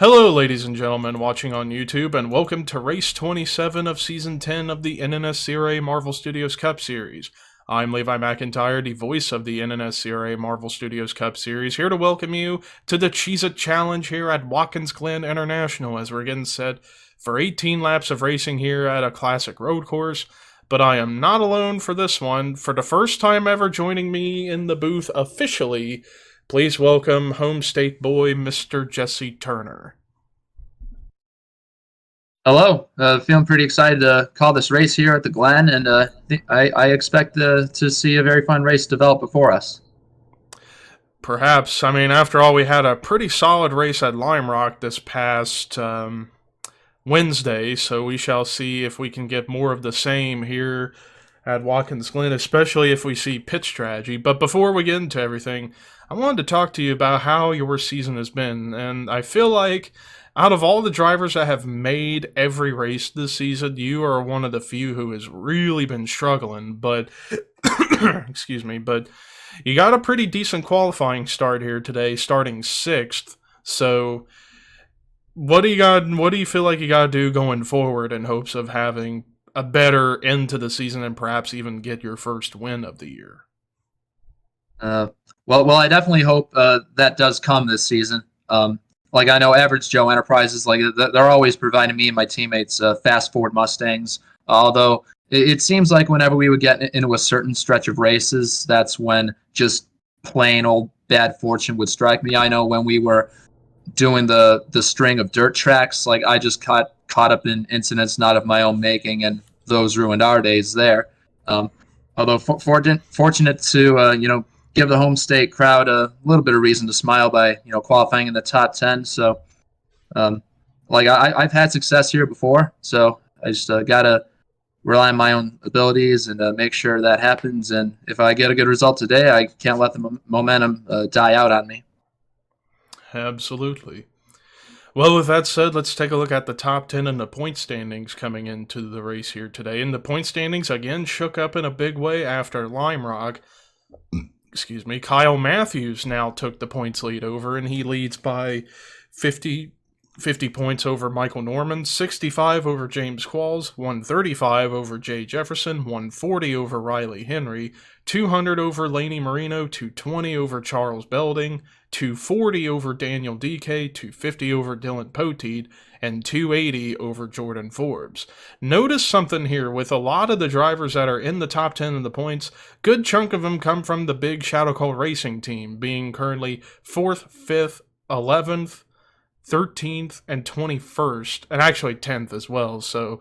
Hello, ladies and gentlemen watching on YouTube, and welcome to Race 27 of Season 10 of the NNSCRA Marvel Studios Cup Series. I'm Levi McIntyre, the voice of the NNSCRA Marvel Studios Cup Series, here to welcome you to the Cheez-It Challenge here at Watkins Glen International, as we're getting set for 18 laps of racing here at a classic road course. But I am not alone for this one. For the first time ever joining me in the booth officially, please welcome home state boy, Mr. Jesse Turner. Hello, feeling pretty excited to call this race here at the Glen, and I expect to see a very fun race develop before us. Perhaps. I mean, after all, we had a pretty solid race at Lime Rock this past Wednesday, so we shall see if we can get more of the same here at Watkins Glen, especially if we see pit strategy. But before we get into everything, I wanted to talk to you about how your season has been, and I feel like out of all the drivers that have made every race this season, you are one of the few who has really been struggling, but excuse me, but you got a pretty decent qualifying start here today, starting 6th. So what do you feel like you got to do going forward in hopes of having a better end to the season and perhaps even get your first win of the year? Well, I definitely hope that does come this season. Like I know Average Joe Enterprises, like they're always providing me and my teammates fast forward Mustangs. Although it seems like whenever we would get into a certain stretch of races, that's when just plain old bad fortune would strike me. I know when we were doing the string of dirt tracks, like I just caught up in incidents not of my own making, and those ruined our days there. Um, Although fortunate to give the home state crowd a little bit of reason to smile by qualifying in the top 10. So like I've had success here before, so I just gotta rely on my own abilities and make sure that happens. And if I get a good result today, I can't let the momentum die out on me. Absolutely. Well, with that said, let's take a look at the top 10 and the point standings coming into the race here today. And the point standings again shook up in a big way after Lime Rock. Excuse me. Kyle Matthews now took the points lead over, and he leads by 50 points over Michael Norman, 65 over James Qualls, 135 over Jay Jefferson, 140 over Riley Henry, 200 over Laney Marino, 220 over Charles Belding, 240 over Daniel DK, 250 over Dylan Poteed, and 280 over Jordan Forbes. Notice something here with a lot of the drivers that are in the top 10 of the points, good chunk of them come from the big Shadow Call Racing team, being currently 4th, 5th, 11th, 13th, and 21st, and actually 10th as well. So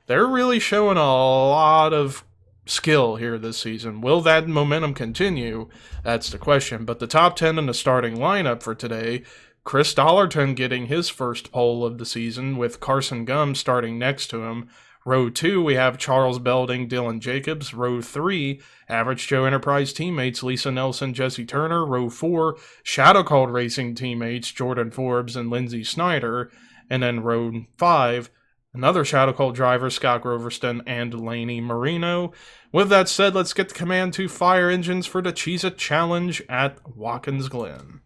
they're really showing a lot of skill here this season. Will that momentum continue? That's the question. But the top 10 in the starting lineup for today, Chris Dollarton getting his first pole of the season with Carson Gum starting next to him. Row 2, we have Charles Belding, Dylan Jacobs. Row 3, Average Joe Enterprise teammates Lisa Nelson, Jesse Turner. Row 4, Shadow Called Racing teammates Jordan Forbes and Lindsey Snyder. And then row 5, another Shadow Called driver, Scott Groverston and Laney Marino. With that said, let's get the command to fire engines for the Cheez-It Challenge at Watkins Glen.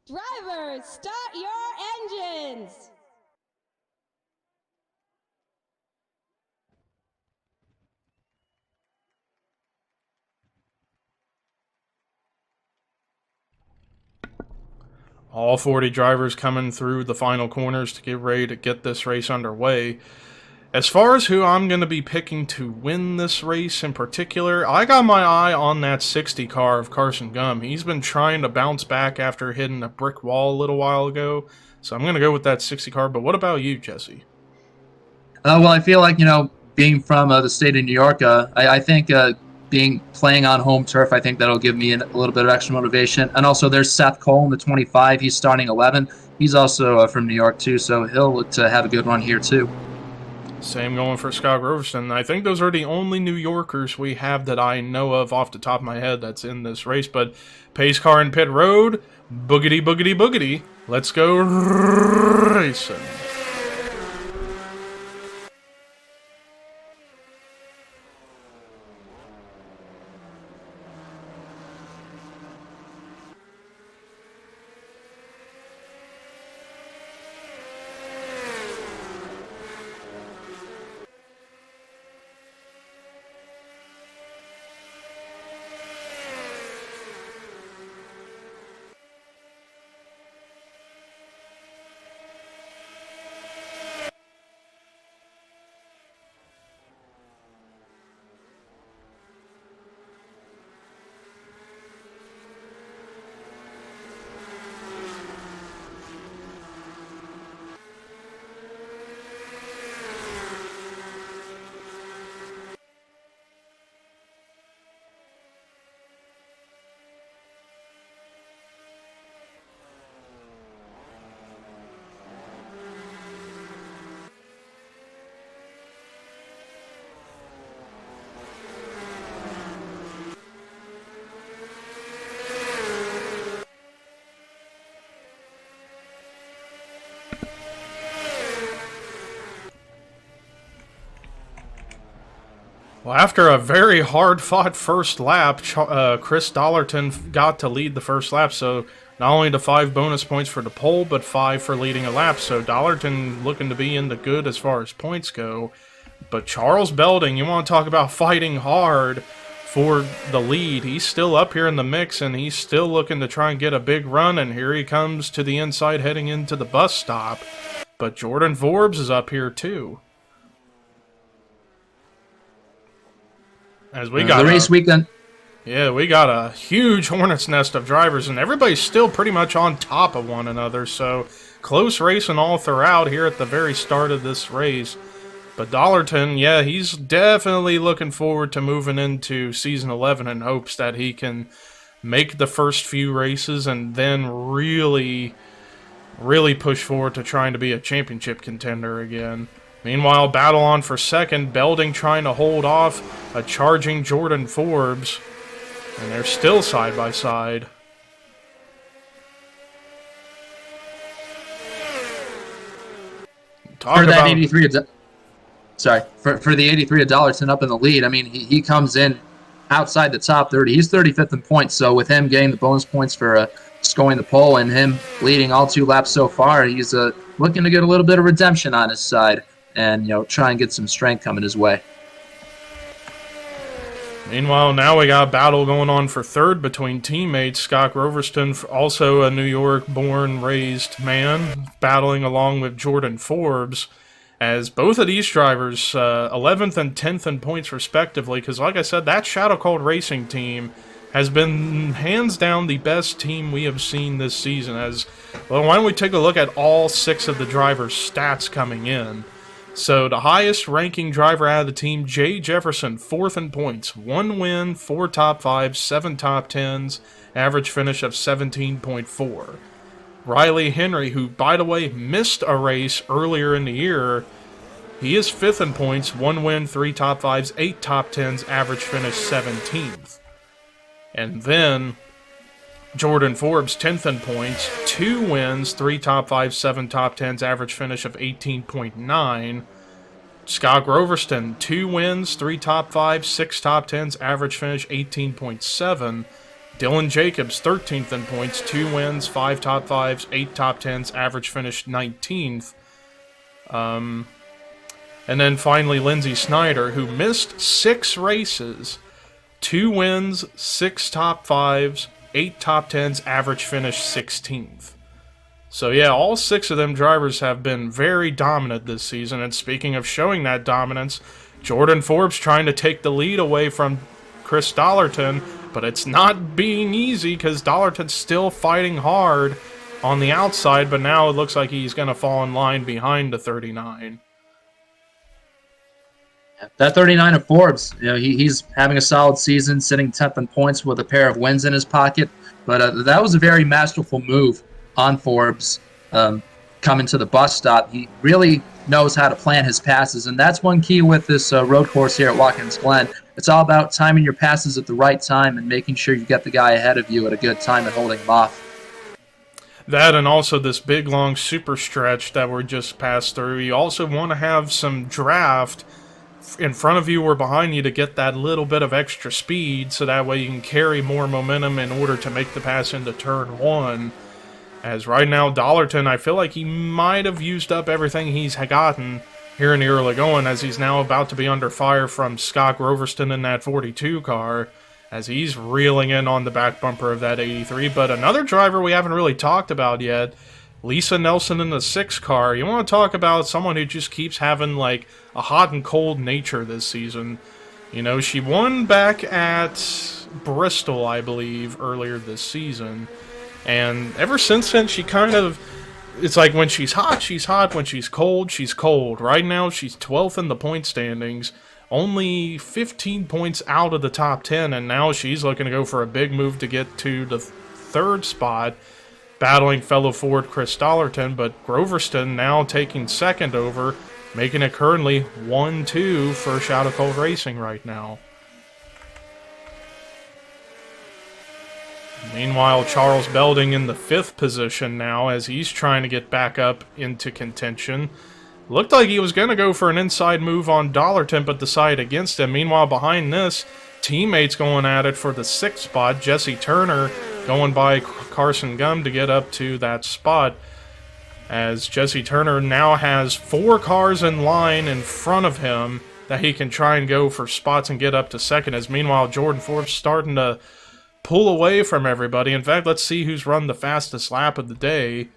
Drivers, start your engines! All 40 drivers coming through the final corners to get ready to get this race underway. As far as who I'm going to be picking to win this race in particular, I got my eye on that 60 car of Carson Gum. He's been trying to bounce back after hitting a brick wall a little while ago, so I'm going to go with that 60 car. But what about you, Jesse? Well, I feel like being from the state of New York, I think playing on home turf, I think that'll give me a little bit of extra motivation. And also, there's Seth Cole in the 25. He's starting 11. He's also from New York too, so he'll look to have a good run here too. Same going for Scott Groverston. I think those are the only New Yorkers we have that I know of off the top of my head that's in this race. But pace car and pit road, boogity, boogity, boogity. Let's go racing. Well, after a very hard-fought first lap, Chris Dollarton got to lead the first lap, so not only the 5 bonus points for the pole, but 5 for leading a lap, so Dollarton looking to be in the good as far as points go. But Charles Belding, you want to talk about fighting hard for the lead. He's still up here in the mix, and he's still looking to try and get a big run, and here he comes to the inside heading into the bus stop. But Jordan Forbes is up here too. As we got the race weekend. Yeah, we got a huge hornet's nest of drivers, and everybody's still pretty much on top of one another, so close racing all throughout here at the very start of this race. But Dollarton, yeah, he's definitely looking forward to moving into Season 11 in hopes that he can make the first few races and then really push forward to trying to be a championship contender again. Meanwhile, battle on for second, Belding trying to hold off a charging Jordan Forbes, and they're still side by side. For the 83 of Dollarton up in the lead. I mean, he comes in outside the top 30. He's 35th in points, so with him getting the bonus points for scoring the pole and him leading all 2 laps so far, he's looking to get a little bit of redemption on his side and, try and get some strength coming his way. Meanwhile, now we got a battle going on for third between teammates. Scott Groverston, also a New York-born, raised man, battling along with Jordan Forbes, as both of these drivers, 11th and 10th in points respectively, because like I said, that Shadow Cold Racing team has been hands down the best team we have seen this season. As well, why don't we take a look at all 6 of the drivers' stats coming in. So the highest ranking driver out of the team, Jay Jefferson, 4th in points, 1 win, 4 top 5s, 7 top 10s, average finish of 17.4. Riley Henry, who, by the way, missed a race earlier in the year, he is 5th in points, 1 win, 3 top 5s, 8 top 10s, average finish 17th. And then Jordan Forbes, 10th in points, 2 wins, 3 top 5s, 7 top 10s, average finish of 18.9. Scott Groverston, 2 wins, 3 top 5s, 6 top 10s, average finish 18.7. Dylan Jacobs, 13th in points, 2 wins, 5 top 5s, 8 top 10s, average finish 19th. And then finally Lindsey Snyder, who missed 6 races, 2 wins, 6 top 5s, 8 top 10s, average finish 16th. So yeah, all 6 of them drivers have been very dominant this season, and speaking of showing that dominance, Jordan Forbes trying to take the lead away from Chris Dollarton, but it's not being easy because Dollarton's still fighting hard on the outside, but now it looks like he's going to fall in line behind the 39. That 39 of Forbes, he's having a solid season, sitting 10th in points with a pair of wins in his pocket. But that was a very masterful move on Forbes coming to the bus stop. He really knows how to plan his passes, and that's one key with this road course here at Watkins Glen. It's all about timing your passes at the right time and making sure you get the guy ahead of you at a good time and holding him off. That, and also this big, long super stretch that we're just passed through. You also want to have some draft in front of you or behind you to get that little bit of extra speed, so that way you can carry more momentum in order to make the pass into turn 1. As right now, Dollarton, I feel like he might have used up everything he's gotten here in the early going, as he's now about to be under fire from Scott Groverston in that 42 car, as he's reeling in on the back bumper of that 83. But another driver we haven't really talked about yet, Lisa Nelson in the 6 car. You want to talk about someone who just keeps having like a hot and cold nature this season. She won back at Bristol, I believe, earlier this season. And ever since then, she kind of, it's like when she's hot, she's hot. When she's cold. Right now, she's 12th in the point standings, only 15 points out of the top 10, and now she's looking to go for a big move to get to the 3rd spot, battling fellow Ford Chris Dollarton, but Groverston now taking 2nd over, making it currently 1-2 for Shadow Cold Racing right now. Meanwhile, Charles Belding in the 5th position now, as he's trying to get back up into contention. Looked like he was going to go for an inside move on Dollarton, but decided against him. Meanwhile, behind this, teammates going at it for the 6th spot. Jesse Turner going by Carson Gum to get up to that spot, as Jesse Turner now has 4 cars in line in front of him that he can try and go for spots and get up to 2nd, as meanwhile Jordan Forbes starting to pull away from everybody. In fact, let's see who's run the fastest lap of the day.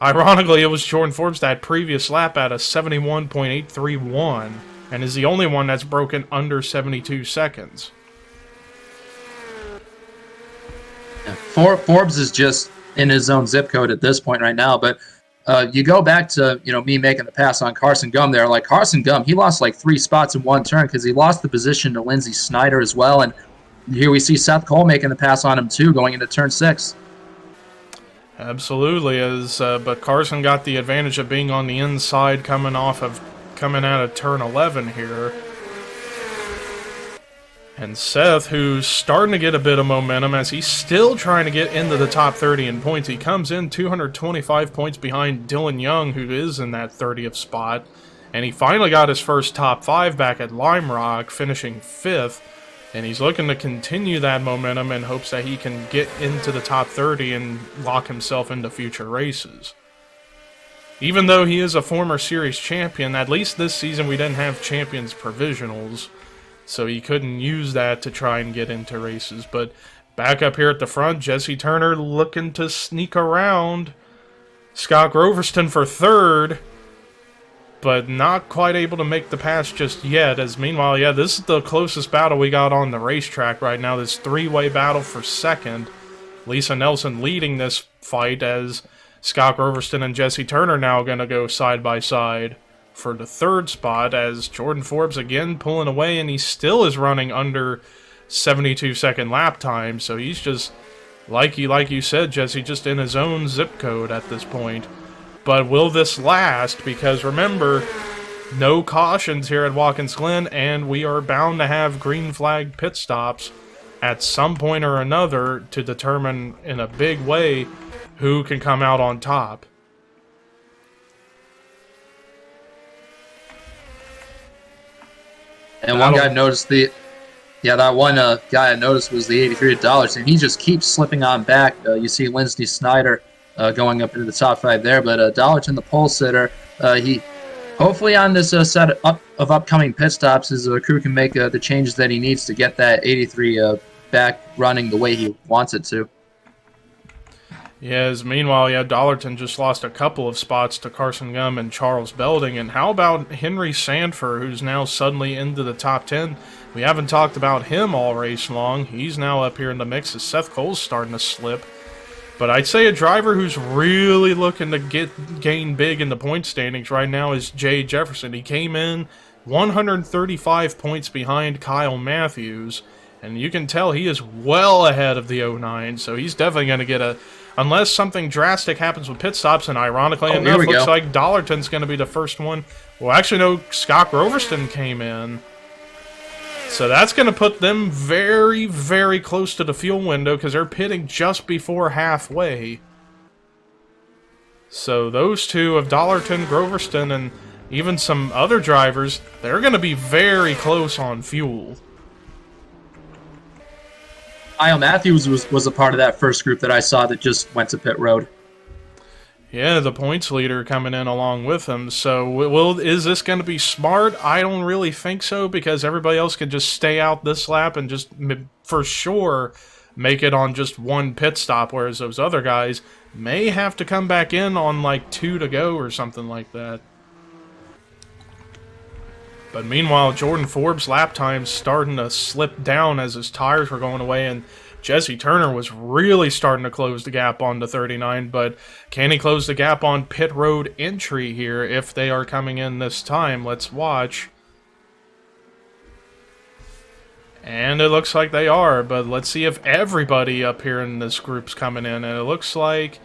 Ironically, it was Jordan Forbes that previous lap at a 71.831, and is the only one that's broken under 72 seconds. Yeah, Forbes is just in his own zip code at this point right now, but you go back to, me making the pass on Carson Gum there. Like, Carson Gum, he lost like 3 spots in one turn because he lost the position to Lindsey Snyder as well. And here we see Seth Cole making the pass on him too, going into turn 6. Absolutely, but Carson got the advantage of being on the inside coming out of turn 11 here. And Seth, who's starting to get a bit of momentum as he's still trying to get into the top 30 in points. He comes in 225 points behind Dylan Young, who is in that 30th spot. And he finally got his first top 5 back at Lime Rock, finishing 5th. And he's looking to continue that momentum in hopes that he can get into the top 30 and lock himself into future races. Even though he is a former series champion, at least this season we didn't have champions provisionals, so he couldn't use that to try and get into races. But back up here at the front, Jesse Turner looking to sneak around Scott Groverston for 3rd, but not quite able to make the pass just yet. As meanwhile, yeah, this is the closest battle we got on the racetrack right now. This 3-way battle for 2nd. Lisa Nelson leading this fight, as Scott Groverston and Jesse Turner now going to go side by side for the 3rd spot, as Jordan Forbes again pulling away, and he still is running under 72-second lap time. So he's just, like you said, Jesse, just in his own zip code at this point. But will this last? Because remember, no cautions here at Watkins Glen, and we are bound to have green flag pit stops at some point or another to determine in a big way who can come out on top. And one guy noticed that one guy I noticed was the 83 dollars, and he just keeps slipping on back. You see Lindsey Snyder going up into the top 5 there, but Dollarton, the pole sitter, he hopefully on this set of upcoming pit stops, his crew can make the changes that he needs to get that 83 back running the way he wants it to. Yes, meanwhile, yeah, Dollarton just lost a couple of spots to Carson Gum and Charles Belding. And how about Henry Sanford, who's now suddenly into the top 10? We haven't talked about him all race long. He's now up here in the mix as Seth Cole's starting to slip. But I'd say a driver who's really looking to gain big in the point standings right now is Jay Jefferson. He came in 135 points behind Kyle Matthews, and you can tell he is well ahead of the 09, so he's definitely going to get unless something drastic happens with pit stops, and ironically enough, looks like Dollarton's going to be the first one. Well, actually, no, Scott Groverston came in. So that's going to put them very, very close to the fuel window because they're pitting just before halfway. So those two of Dollarton, Groverston, and even some other drivers, they're going to be very close on fuel. Kyle Matthews was a part of that first group that I saw that just went to pit road. Yeah, the points leader coming in along with him. So is this going to be smart? I don't really think so, because everybody else can just stay out this lap and just for sure make it on just one pit stop, whereas those other guys may have to come back in on like 2 to go or something like that. But meanwhile, Jordan Forbes' lap time's starting to slip down as his tires were going away, and Jesse Turner was really starting to close the gap on the 39, but can he close the gap on pit road entry here if they are coming in this time? Let's watch. And it looks like they are, but let's see if everybody up here in this group's coming in. And it looks like,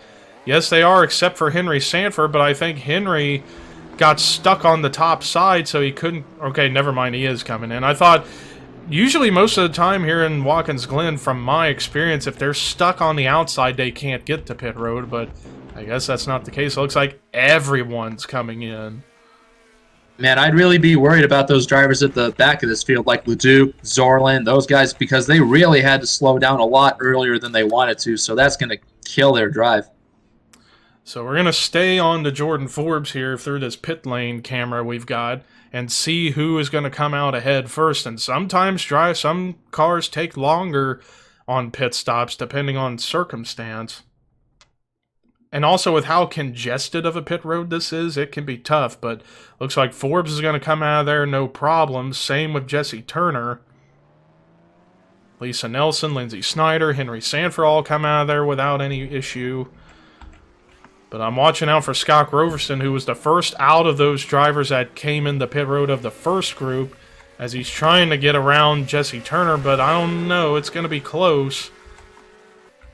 yes, they are, except for Henry Sanford, but I think Henry got stuck on the top side, so he couldn't. Okay, never mind, he is coming in. I thought, usually most of the time here in Watkins Glen, from my experience, if they're stuck on the outside, they can't get to pit road, but I guess that's not the case. It looks like everyone's coming in. Man, I'd really be worried about those drivers at the back of this field, like Leduc, Zorlin, those guys, because they really had to slow down a lot earlier than they wanted to, so that's going to kill their drive. So we're going to stay on to Jordan Forbes here through this pit lane camera we've got and see who is going to come out ahead first. And sometimes some cars take longer on pit stops depending on circumstance. And also with how congested of a pit road this is, it can be tough. But looks like Forbes is going to come out of there no problem. Same with Jesse Turner. Lisa Nelson, Lindsey Snyder, Henry Sanford all come out of there without any issue. But I'm watching out for Scott Groverston, who was the first out of those drivers that came in the pit road of the first group, as he's trying to get around Jesse Turner, but I don't know, it's going to be close.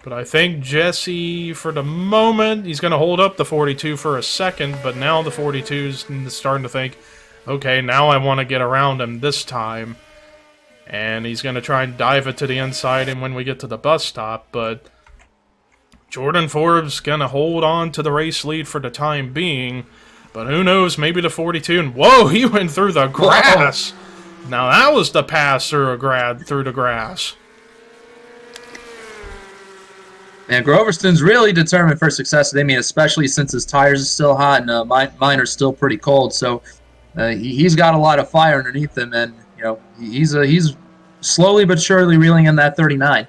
But I think Jesse, for the moment, he's going to hold up the 42 for a second, but now the 42's starting to think, okay, now I want to get around him this time. And he's going to try and dive it to the inside and when we get to the bus stop, but Jordan Forbes going to hold on to the race lead for the time being, but who knows, maybe the 42, and whoa, he went through the grass. Wow. Now that was the pass through the grass. And Groverston's really determined for success today, especially since his tires are still hot and mine are still pretty cold. So he's got a lot of fire underneath him, and he's slowly but surely reeling in that 39.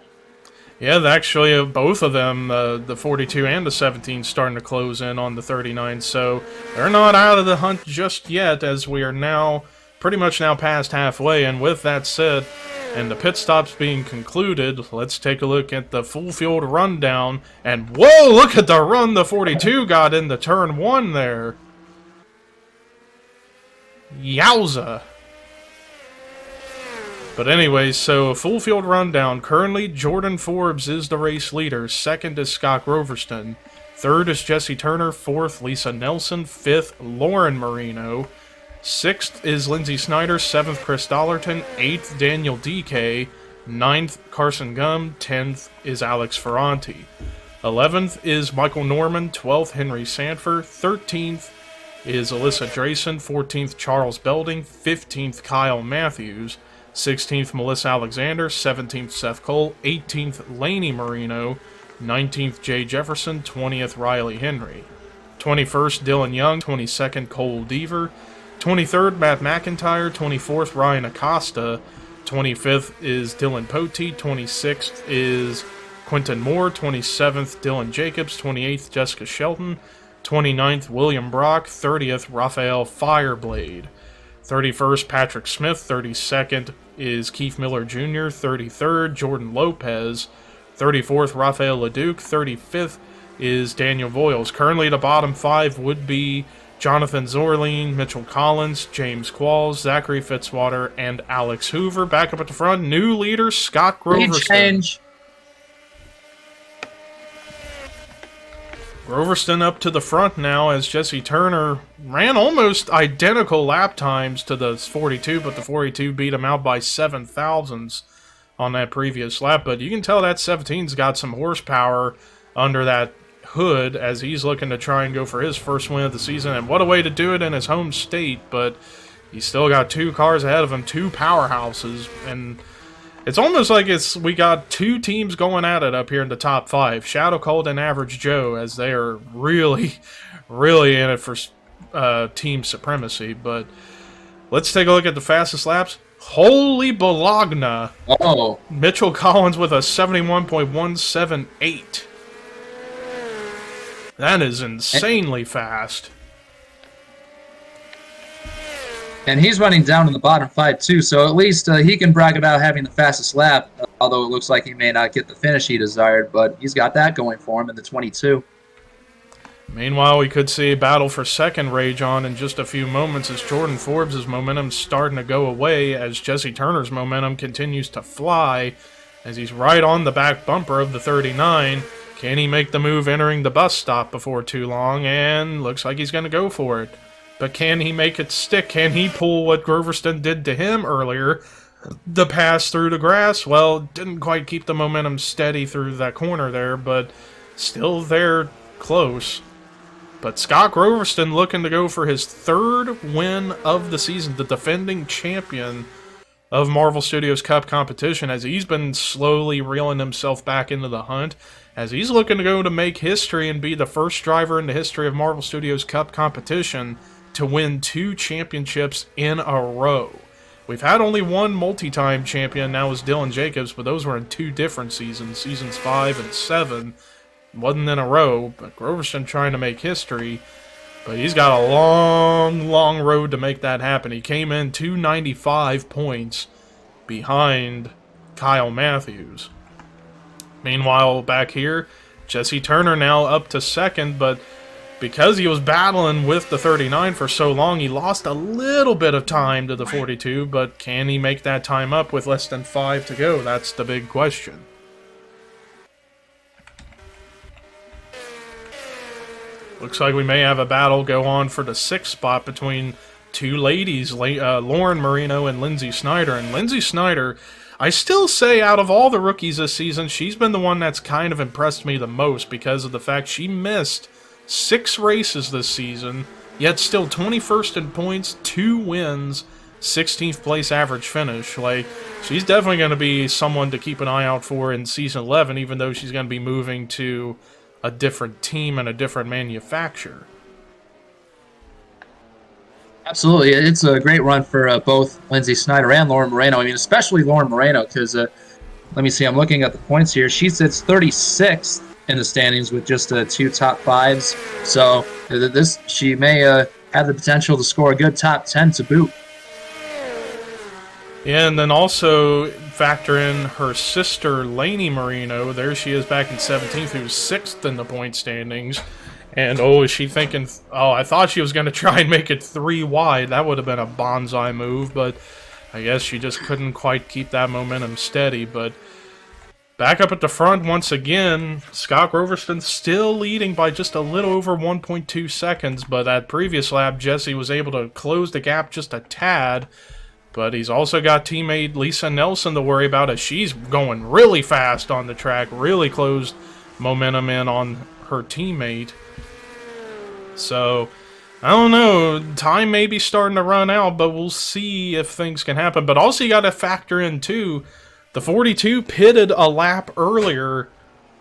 Yeah, actually, both of them, the 42 and the 17, starting to close in on the 39. So they're not out of the hunt just yet, as we are now pretty much now past halfway. And with that said, and the pit stops being concluded, let's take a look at the full field rundown. And whoa, look at the run the 42 got into turn 1 there. Yowza. But anyways, so a full field rundown. Currently, Jordan Forbes is the race leader. Second is Scott Groverston. Third is Jesse Turner. Fourth, Lisa Nelson. Fifth, Lauren Marino. Sixth is Lindsey Snyder. Seventh, Chris Dollarton. Eighth, Daniel DK. Ninth, Carson Gum. 10th is Alex Ferranti. 11th is Michael Norman. 12th, Henry Sanford. 13th is Alyssa Drayson. 14th, Charles Belding. 15th, Kyle Matthews. 16th, Melissa Alexander. 17th, Seth Cole. 18th, Laney Marino. 19th, Jay Jefferson. 20th, Riley Henry. 21st, Dylan Young. 22nd, Cole Deaver. 23rd, Matt McIntyre. 24th, Ryan Acosta. 25th is Dylan Potey. 26th is Quentin Moore. 27th, Dylan Jacobs. 28th, Jessica Shelton. 29th, William Brock. 30th, Raphael Fireblade. 31st, Patrick Smith. 32nd is Keith Miller Jr. 33rd, Jordan Lopez. 34th, Rafael Leduc. 35th is Daniel Voiles. Currently, the bottom 5 would be Jonathan Zorline, Mitchell Collins, James Qualls, Zachary Fitzwater, and Alex Hoover. Back up at the front, new leader, Scott Groverston. Groverston up to the front now as Jesse Turner ran almost identical lap times to the 42, but the 42 beat him out by 7 thousandths on that previous lap. But you can tell that 17's got some horsepower under that hood as he's looking to try and go for his first win of the season. And what a way to do it in his home state, but he's still got 2 cars ahead of him, 2 powerhouses, and it's almost like we got 2 teams going at it up here in the top 5. Shadow Colt and Average Joe, as they are really, really in it for team supremacy. But let's take a look at the fastest laps. Holy Bologna! Oh, Mitchell Collins with a 71.178. That is insanely fast. And he's running down in the bottom 5 too, so at least he can brag about having the fastest lap, although it looks like he may not get the finish he desired, but he's got that going for him in the 22. Meanwhile, we could see a battle for second rage on in just a few moments as Jordan Forbes' momentum starting to go away as Jesse Turner's momentum continues to fly as he's right on the back bumper of the 39. Can he make the move entering the bus stop before too long? And looks like he's going to go for it. But can he make it stick? Can he pull what Groverston did to him earlier? The pass through the grass? Well, didn't quite keep the momentum steady through that corner there, but still there close. But Scott Groverston looking to go for his 3rd win of the season, the defending champion of Marvel Studios Cup competition, as he's been slowly reeling himself back into the hunt, as he's looking to go to make history and be the first driver in the history of Marvel Studios Cup competition to win 2 championships in a row. We've had only one multi-time champion, now is Dylan Jacobs, but those were in 2 different seasons, seasons 5 and 7. Wasn't in a row, but Groverston trying to make history. But he's got a long, long road to make that happen. He came in 295 points behind Kyle Matthews. Meanwhile, back here, Jesse Turner now up to 2nd, but because he was battling with the 39 for so long, he lost a little bit of time to the 42, but can he make that time up with less than 5 to go? That's the big question. Looks like we may have a battle go on for the 6th spot between 2 ladies, Lauren Marino and Lindsay Snyder. And Lindsay Snyder, I still say out of all the rookies this season, she's been the one that's kind of impressed me the most because of the fact she missed 6 races this season, yet still 21st in points, 2 wins, 16th place average finish. Like, she's definitely going to be someone to keep an eye out for in Season 11, even though she's going to be moving to a different team and a different manufacturer. Absolutely. It's a great run for both Lindsay Snyder and Lauren Moreno. I mean, especially Lauren Moreno, because let me see, I'm looking at the points here. She sits 36th in the standings with just 2 top 5s. So she may have the potential to score a good top 10 to boot. Yeah, and then also factor in her sister, Lainey Marino. There she is back in 17th, who's 6th in the point standings. And, is she thinking, I thought she was going to try and make it 3 wide. That would have been a bonsai move, but I guess she just couldn't quite keep that momentum steady. But back up at the front once again, Scott Groverston still leading by just a little over 1.2 seconds. But that previous lap, Jesse was able to close the gap just a tad. But he's also got teammate Lisa Nelson to worry about as she's going really fast on the track, really closed momentum in on her teammate. So, I don't know, time may be starting to run out, but we'll see if things can happen. But also you got to factor in, too, the 42 pitted a lap earlier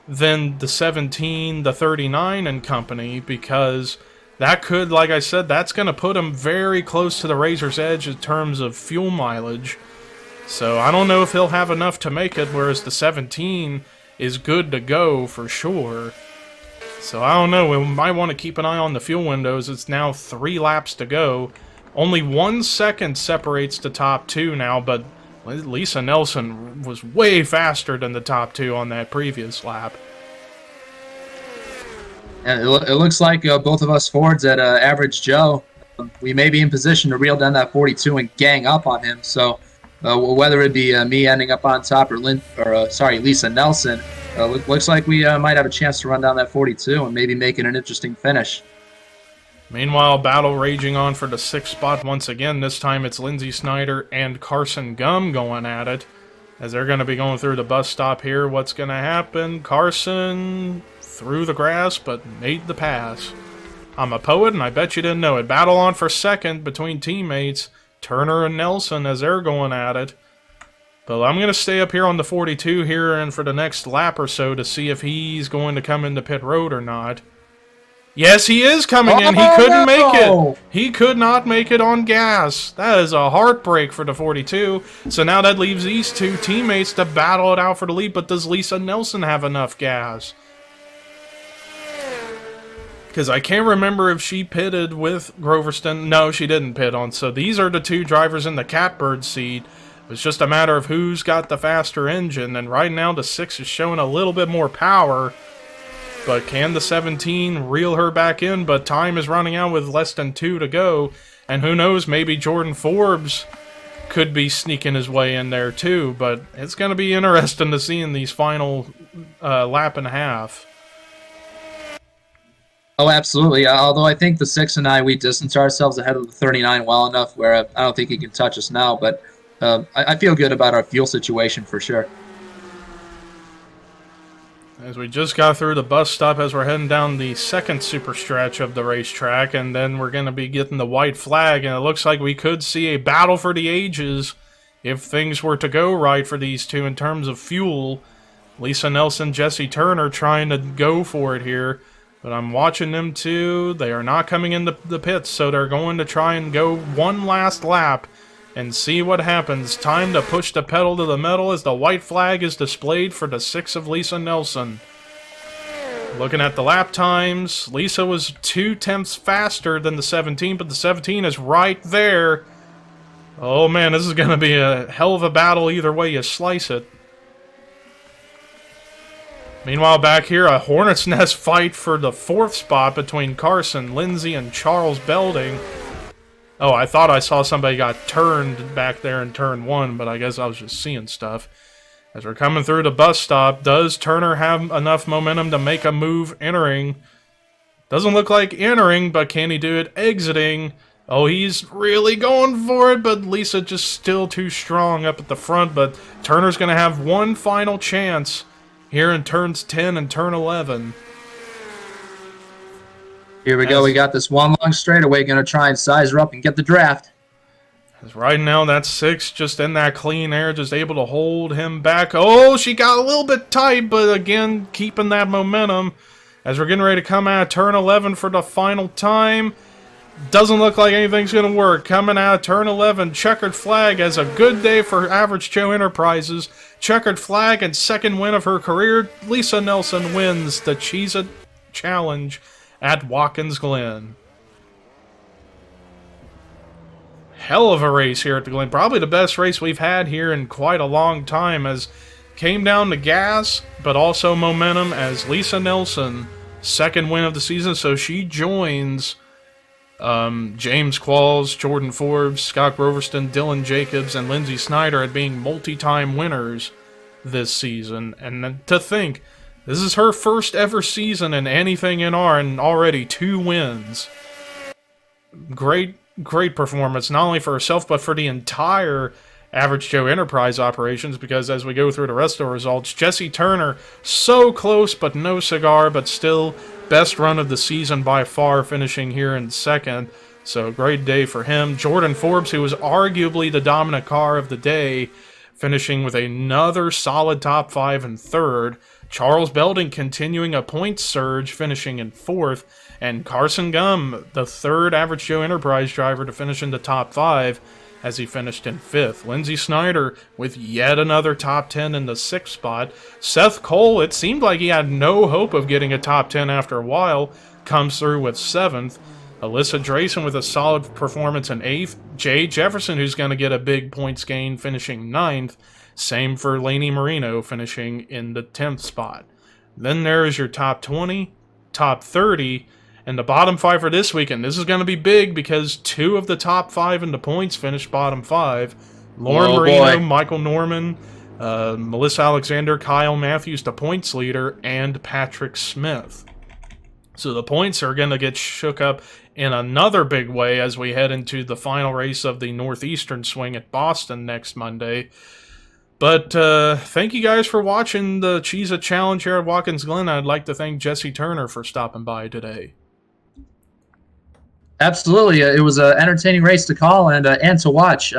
than the 17, the 39 and company, because that could, like I said, that's going to put him very close to the razor's edge in terms of fuel mileage. So I don't know if he'll have enough to make it, whereas the 17 is good to go for sure. So I don't know, we might want to keep an eye on the fuel windows. It's now 3 laps to go. Only 1 second separates the top 2 now, but Lisa Nelson was way faster than the top 2 on that previous lap. And it looks like both of us Fords at Average Joe, we may be in position to reel down that 42 and gang up on him. So whether it be me ending up on top or Lisa Nelson, looks like we might have a chance to run down that 42 and maybe make it an interesting finish. Meanwhile, battle raging on for the 6th spot once again. This time it's Lindsay Snyder and Carson Gum going at it, as they're going to be going through the bus stop here. What's going to happen? Carson through the grass, but made the pass. I'm a poet, and I bet you didn't know it. Battle on for 2nd between teammates Turner and Nelson as they're going at it. But I'm going to stay up here on the 42 here and for the next lap or so to see if he's going to come into pit road or not. Yes, he is coming in. He couldn't make it. He could not make it on gas. That is a heartbreak for the 42. So now that leaves these 2 teammates to battle it out for the lead. But does Lisa Nelson have enough gas? Because I can't remember if she pitted with Groverston. No, she didn't pit on. So these are the 2 drivers in the catbird seat. It's just a matter of who's got the faster engine. And right now the 6 is showing a little bit more power. But can the 17 reel her back in? But time is running out with less than 2 to go. And who knows, maybe Jordan Forbes could be sneaking his way in there too. But it's going to be interesting to see in these final lap and a half. Oh, absolutely. Although I think the 6 and I, we distance ourselves ahead of the 39 well enough where I don't think he can touch us now. But I feel good about our fuel situation for sure. As we just got through the bus stop as we're heading down the second super stretch of the racetrack, and then we're going to be getting the white flag, and it looks like we could see a battle for the ages if things were to go right for these two in terms of fuel. Lisa Nelson, Jesse Turner trying to go for it here, but I'm watching them two. They are not coming into the pits, so they're going to try and go one last lap and see what happens. Time to push the pedal to the metal as the white flag is displayed for the 6 of Lisa Nelson. Looking at the lap times, Lisa was 0.2 faster than the 17, but the 17 is right there. Oh man, this is going to be a hell of a battle either way you slice it. Meanwhile, back here, a hornet's nest fight for the 4th spot between Carson, Lindsay, and Charles Belding. Oh, I thought I saw somebody got turned back there in turn 1, but I guess I was just seeing stuff. As we're coming through the bus stop, does Turner have enough momentum to make a move entering? Doesn't look like entering, but can he do it exiting? Oh, he's really going for it, but Lisa just still too strong up at the front, but Turner's going to have one final chance here in turns 10 and turn 11. Here we go. We got this one long straightaway. Going to try and size her up and get the draft. As right now, that 6 just in that clean air, just able to hold him back. Oh, she got a little bit tight, but again, keeping that momentum. As we're getting ready to come out of turn 11 for the final time. Doesn't look like anything's going to work. Coming out of turn 11, checkered flag as a good day for Average Joe Enterprises. Checkered flag and 2nd win of her career. Lisa Nelson wins the Cheez-It Challenge at Watkins Glen. Hell of a race here at the Glen. Probably the best race we've had here in quite a long time, as came down to gas, but also momentum, as Lisa Nelson, 2nd win of the season, so she joins James Qualls, Jordan Forbes, Scott Groverston, Dylan Jacobs, and Lindsay Snyder at being multi-time winners this season. And to think, this is her first ever season in anything NR and already 2 wins. Great performance, not only for herself, but for the entire Average Joe Enterprise operations, because as we go through the rest of the results, Jesse Turner, so close but no cigar, but still best run of the season by far, finishing here in 2nd. So great day for him. Jordan Forbes, who was arguably the dominant car of the day, finishing with another solid top 5 in 3rd. Charles Belding continuing a point surge, finishing in 4th. And Carson Gum, the 3rd Average Joe Enterprise driver to finish in the top 5, as he finished in 5th. Lindsay Snyder with yet another top 10 in the 6th spot. Seth Cole, it seemed like he had no hope of getting a top 10 after a while, comes through with 7th. Alyssa Drayson with a solid performance in 8th. Jay Jefferson, who's going to get a big points gain, finishing 9th. Same for Lainey Marino, finishing in the 10th spot. Then there is your top 20, top 30, and the bottom 5 for this weekend. This is going to be big because 2 of the top 5 in the points finished bottom 5. Lauren Marino, Michael Norman, Melissa Alexander, Kyle Matthews, the points leader, and Patrick Smith. So the points are going to get shook up in another big way as we head into the final race of the Northeastern Swing at Boston next Monday. But thank you guys for watching the Cheez-It Challenge here at Watkins Glen. I'd like to thank Jesse Turner for stopping by today. Absolutely. It was an entertaining race to call and to watch.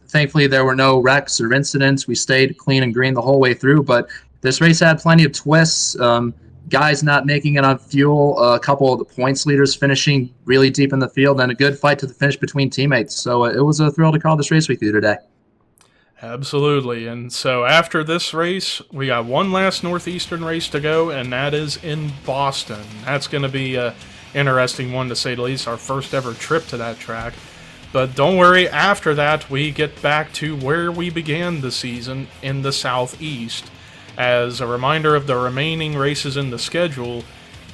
Thankfully, there were no wrecks or incidents. We stayed clean and green the whole way through, but this race had plenty of twists. Guys not making it on fuel, a couple of the points leaders finishing really deep in the field, and a good fight to the finish between teammates. So it was a thrill to call this race with you today. Absolutely. And so after this race, we got one last Northeastern race to go, and that is in Boston. That's going to be an interesting one, to say the least, our first ever trip to that track. But don't worry, after that, we get back to where we began the season in the Southeast. As a reminder of the remaining races in the schedule,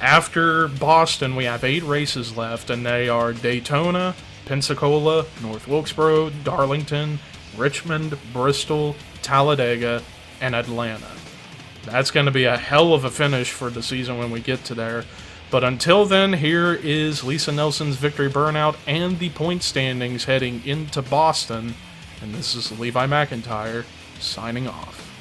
after Boston, we have 8 races left, and they are Daytona, Pensacola, North Wilkesboro, Darlington, Richmond, Bristol, Talladega, and Atlanta. That's going to be a hell of a finish for the season when we get to there. But until then, here is Lisa Nelson's victory burnout and the point standings heading into Boston. And this is Levi McIntyre signing off.